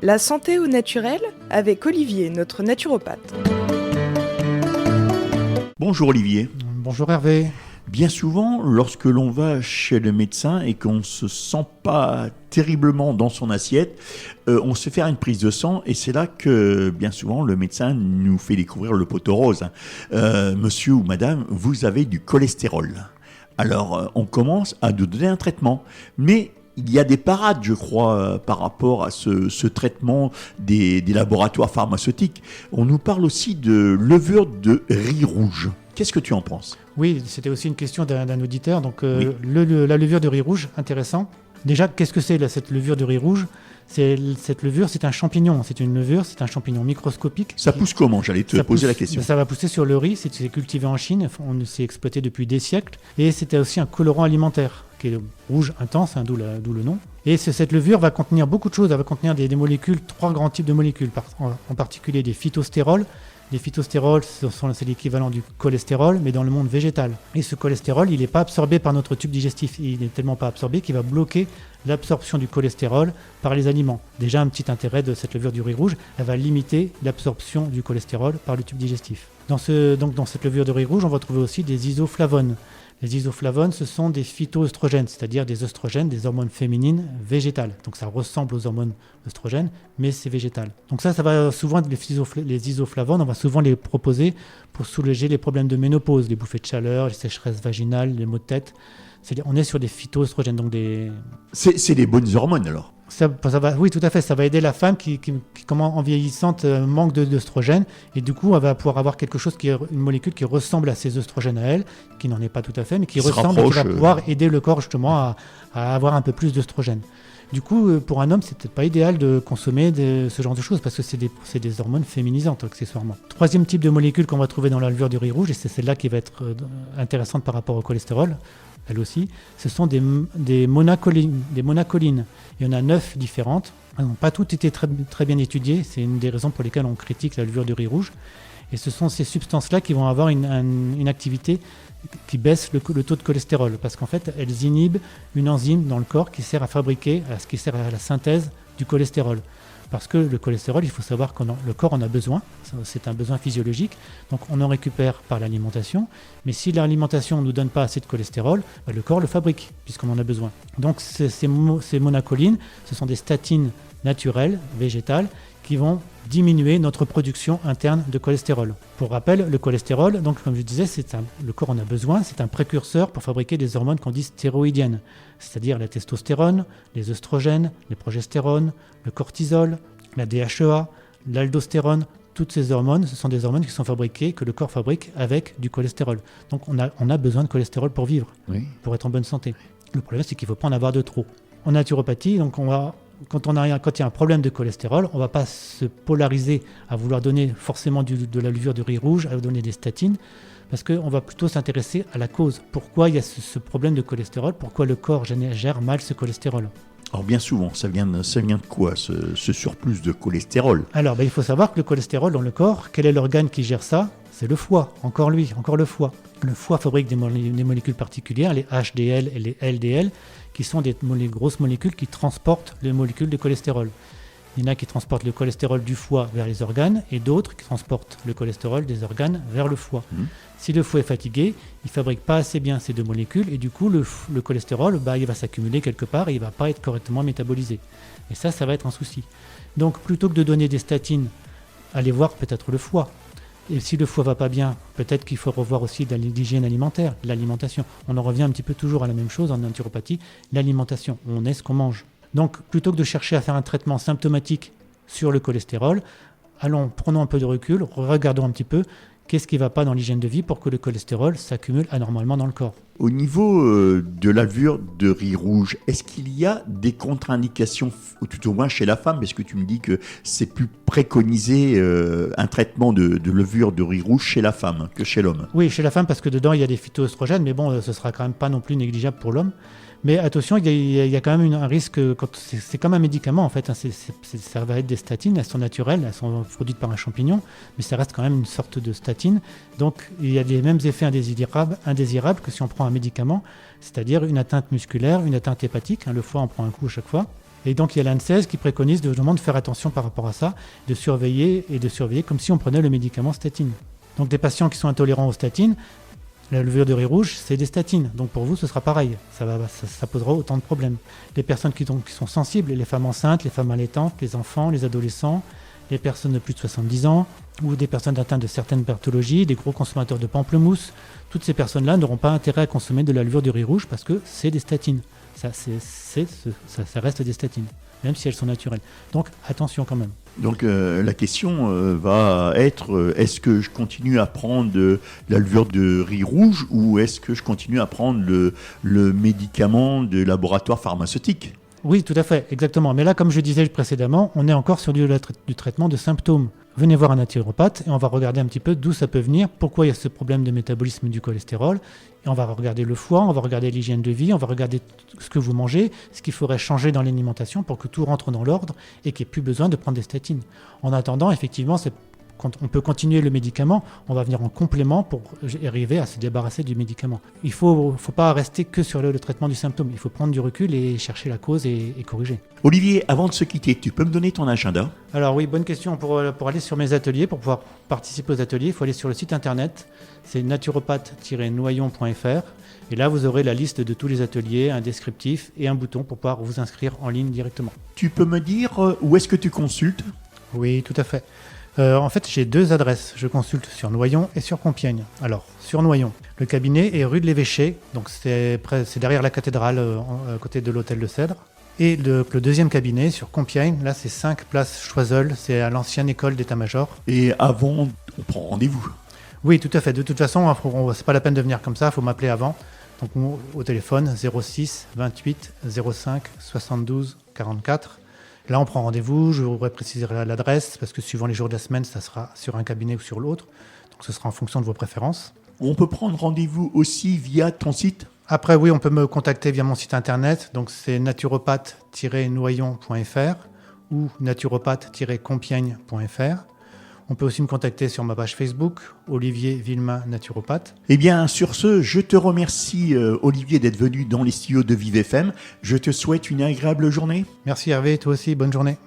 La santé au naturel avec Olivier, notre naturopathe. Bonjour Olivier. Bonjour Hervé. Bien souvent, lorsque l'on va chez le médecin et qu'on ne se sent pas terriblement dans son assiette, on se fait faire une prise de sang et c'est là que, bien souvent, le médecin nous fait découvrir le poteau rose. Monsieur ou madame, vous avez du cholestérol. Alors, on commence à nous donner un traitement. Mais il y a des parades, je crois, par rapport à ce traitement des laboratoires pharmaceutiques. On nous parle aussi de levure de riz rouge. Qu'est-ce que tu en penses ? Oui, c'était aussi une question d'un auditeur. Donc, Oui. la levure de riz rouge, intéressant. Déjà, qu'est-ce que c'est cette levure de riz rouge ? Cette levure, c'est un champignon. C'est une levure, c'est un champignon microscopique. Ça pousse comment ? J'allais te poser la question. Ça va pousser sur le riz. C'est cultivé en Chine. On s'est exploité depuis des siècles. Et c'était aussi un colorant alimentaire qui est rouge intense, d'où le nom. Et cette levure va contenir beaucoup de choses. Elle va contenir des molécules, 3 grands types de molécules, en particulier des phytostérols. Les phytostérols, c'est l'équivalent du cholestérol, mais dans le monde végétal. Et ce cholestérol, il n'est pas absorbé par notre tube digestif. Il n'est tellement pas absorbé qu'il va bloquer l'absorption du cholestérol par les aliments. Déjà, un petit intérêt de cette levure du riz rouge, elle va limiter l'absorption du cholestérol par le tube digestif. Dans cette levure de riz rouge, on va trouver aussi des isoflavones. Les isoflavones, ce sont des phytoœstrogènes, c'est-à-dire des œstrogènes, des hormones féminines végétales. Donc ça ressemble aux hormones œstrogènes, mais c'est végétal. Donc ça va souvent, les isoflavones, on va souvent les proposer pour soulager les problèmes de ménopause, les bouffées de chaleur, les sécheresses vaginales, les maux de tête. On est sur des phytoœstrogènes, donc des... C'est des bonnes hormones alors ? Oui, tout à fait. Ça va aider la femme qui en vieillissant, manque d'œstrogène. Et du coup, elle va pouvoir avoir quelque chose une molécule qui ressemble à ses œstrogènes à elle, qui n'en est pas tout à fait, mais qui ressemble et qui va pouvoir aider le corps justement à avoir un peu plus d'œstrogène. Du coup, pour un homme, c'est peut-être pas idéal de consommer ce genre de choses parce que c'est des hormones féminisantes accessoirement. Troisième type de molécule qu'on va trouver dans la levure du riz rouge, et c'est celle-là qui va être intéressante par rapport au cholestérol, elle aussi, ce sont des monacolines. Il y en a 9 différentes. Elles n'ont pas toutes été très, très bien étudiées. C'est une des raisons pour lesquelles on critique la levure du riz rouge. Et ce sont ces substances-là qui vont avoir une activité qui baisse le taux de cholestérol. Parce qu'en fait, elles inhibent une enzyme dans le corps qui sert à la synthèse du cholestérol. Parce que le cholestérol, il faut savoir que le corps en a besoin, c'est un besoin physiologique, donc on en récupère par l'alimentation, mais si l'alimentation ne nous donne pas assez de cholestérol, le corps le fabrique, puisqu'on en a besoin. Donc ces monacolines, ce sont des statines naturelles, végétales, qui vont diminuer notre production interne de cholestérol. Pour rappel, le cholestérol, donc comme je disais, le corps en a besoin, c'est un précurseur pour fabriquer des hormones qu'on dit stéroïdiennes, c'est-à-dire la testostérone, les œstrogènes, les progestérones, le cortisol, la DHEA, l'aldostérone. Toutes ces hormones, ce sont des hormones qui sont fabriquées, que le corps fabrique avec du cholestérol. Donc on a besoin de cholestérol pour vivre, pour être en bonne santé. Le problème, c'est qu'il ne faut pas en avoir de trop. En naturopathie, donc quand il y a un problème de cholestérol, on ne va pas se polariser à vouloir donner forcément de la levure de riz rouge, à donner des statines, parce qu'on va plutôt s'intéresser à la cause. Pourquoi il y a ce problème de cholestérol ? Pourquoi le corps gère mal ce cholestérol ? Alors bien souvent, ça vient de quoi ce surplus de cholestérol ? Alors il faut savoir que le cholestérol dans le corps, quel est l'organe qui gère ça ? C'est le foie, encore le foie. Le foie fabrique des molécules particulières, les HDL et les LDL, qui sont des grosses molécules qui transportent les molécules de cholestérol. Il y en a qui transportent le cholestérol du foie vers les organes et d'autres qui transportent le cholestérol des organes vers le foie. Si le foie est fatigué, il ne fabrique pas assez bien ces deux molécules et du coup le cholestérol il va s'accumuler quelque part et il ne va pas être correctement métabolisé. Et ça va être un souci. Donc plutôt que de donner des statines, allez voir peut-être le foie. Et si le foie ne va pas bien, peut-être qu'il faut revoir aussi l'hygiène alimentaire, l'alimentation. On en revient un petit peu toujours à la même chose en naturopathie, l'alimentation. On est ce qu'on mange. Donc, plutôt que de chercher à faire un traitement symptomatique sur le cholestérol, prenons un peu de recul, regardons un petit peu qu'est-ce qui ne va pas dans l'hygiène de vie pour que le cholestérol s'accumule anormalement dans le corps. Au niveau de la levure de riz rouge, est-ce qu'il y a des contre-indications, tout au moins chez la femme, parce que tu me dis que c'est plus préconisé un traitement de levure de riz rouge chez la femme que chez l'homme ? Oui, chez la femme, parce que dedans, il y a des phytoœstrogènes, mais bon, ce ne sera quand même pas non plus négligeable pour l'homme. Mais attention, il y a quand même un risque, c'est comme un médicament en fait, ça va être des statines, elles sont naturelles, elles sont produites par un champignon, mais ça reste quand même une sorte de statine. Donc il y a les mêmes effets indésirables que si on prend un médicament, c'est-à-dire une atteinte musculaire, une atteinte hépatique, le foie en prend un coup à chaque fois, Et donc, il y a l'ANSES qui préconise de faire attention par rapport à ça, de surveiller comme si on prenait le médicament statine. Donc, des patients qui sont intolérants aux statines, la levure de riz rouge, c'est des statines. Donc, pour vous, ce sera pareil. Ça posera autant de problèmes. Les personnes qui sont sensibles, les femmes enceintes, les femmes allaitantes, les enfants, les adolescents, les personnes de plus de 70 ans ou des personnes atteintes de certaines pathologies, des gros consommateurs de pamplemousse, toutes ces personnes-là n'auront pas intérêt à consommer de la levure de riz rouge parce que c'est des statines. Ça reste des statines, même si elles sont naturelles. Donc attention quand même. Donc la question va être, est-ce que je continue à prendre de la levure de riz rouge ou est-ce que je continue à prendre le médicament de laboratoire pharmaceutique ? Oui, tout à fait, exactement. Mais là, comme je disais précédemment, on est encore sur du traitement de symptômes. Venez voir un naturopathe et on va regarder un petit peu d'où ça peut venir, pourquoi il y a ce problème de métabolisme du cholestérol. Et on va regarder le foie, on va regarder l'hygiène de vie, on va regarder ce que vous mangez, ce qu'il faudrait changer dans l'alimentation pour que tout rentre dans l'ordre et qu'il n'y ait plus besoin de prendre des statines. En attendant, effectivement, quand on peut continuer le médicament, on va venir en complément pour arriver à se débarrasser du médicament. Il ne faut pas rester que sur le traitement du symptôme. Il faut prendre du recul et chercher la cause et corriger. Olivier, avant de se quitter, tu peux me donner ton agenda ? Alors oui, bonne question. Pour aller sur mes ateliers, pour pouvoir participer aux ateliers, il faut aller sur le site internet. C'est naturopathe-noyon.fr. Et là, vous aurez la liste de tous les ateliers, un descriptif et un bouton pour pouvoir vous inscrire en ligne directement. Tu peux me dire où est-ce que tu consultes ? Oui, tout à fait. En fait, j'ai 2 adresses. Je consulte sur Noyon et sur Compiègne. Alors, sur Noyon, le cabinet est rue de l'Évêché, donc c'est derrière la cathédrale, à côté de l'hôtel de Cèdre. Et le deuxième cabinet, sur Compiègne, là, c'est 5 place Choiseul, c'est à l'ancienne école d'état-major. Et avant, on prend rendez-vous ? Oui, tout à fait. De toute façon, c'est pas la peine de venir comme ça, il faut m'appeler avant. Donc, au téléphone, 06 28 05 72 44. Là, on prend rendez-vous, je vous préciserai l'adresse, parce que suivant les jours de la semaine, ça sera sur un cabinet ou sur l'autre. Donc, ce sera en fonction de vos préférences. On peut prendre rendez-vous aussi via ton site ? Après, oui, on peut me contacter via mon site internet. Donc, c'est naturopathe-noyon.fr ou naturopathe-compiègne.fr. On peut aussi me contacter sur ma page Facebook, Olivier Villemain Naturopathe. Eh bien, sur ce, je te remercie, Olivier, d'être venu dans les studios de Vive FM. Je te souhaite une agréable journée. Merci Hervé, toi aussi, bonne journée.